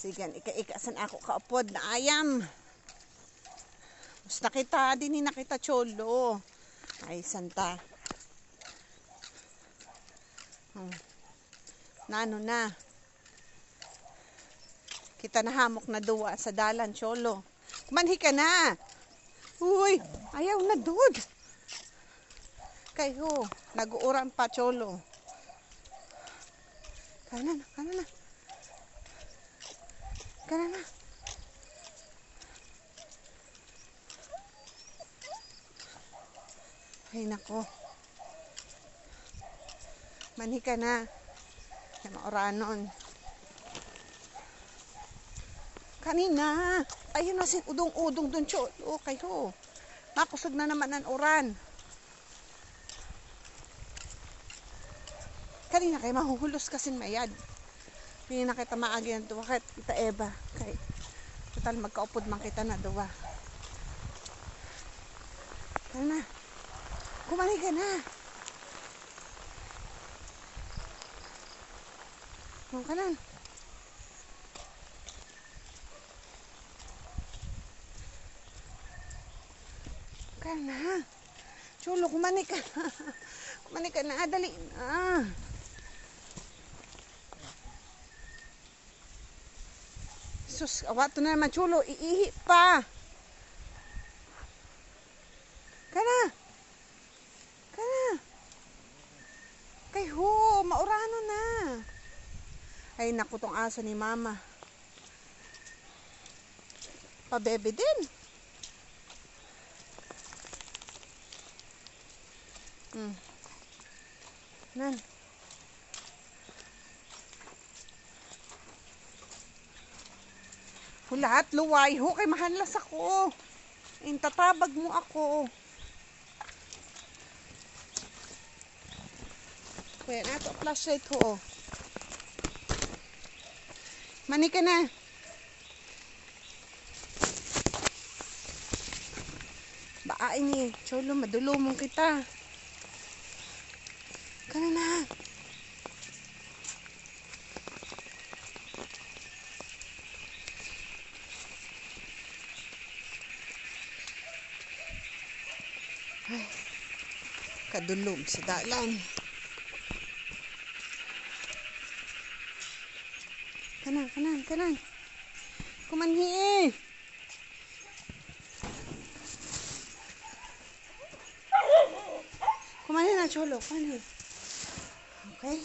Sige, ika-ikasan ako kaupod na ayam. Mas nakita, din nakita cholo. Ay, santa. Nano na. Kita na hamok na duwa sa dalan, cholo. Kumanhi ka na. Uy, ayaw na dud. Kayo, nag-uuran pa, cholo. Kana na, kana na. Kana na. Ay, nako. Manhi ka na. Yan oranon. Kanina. Ayun na si udong-udong dun, cholo. Kayo. Makusog na naman ang oran. Kanina kayo mahuhulos kasi mayad. Hindi na kita maagi ng duwa. Kahit kita Eva. Kay, total magkaupod man kita na duwa. Ano na? Kumani ka na. Huwag ka na. Ka na. Chulo, kumani ka na. Kumani ka na. Dali na. Sus, awato na naman, chulo. Iihi pa. Kana. Kana. Kay ho, maurano na. Ay, naku tong aso ni mama. Pabebe din. Nan. Lahat luway ho kay mahanlas ako. Tatabag mo ako. Kuya na ito flashlight ho. Mani ka na. Baain ni cholo, madulumong kita. Kana na. Ay, kadulom sa dalan. Kanan, kanan, kanan. Kumanhi. Kumanhi na, cholo. Kumanhi. Okay.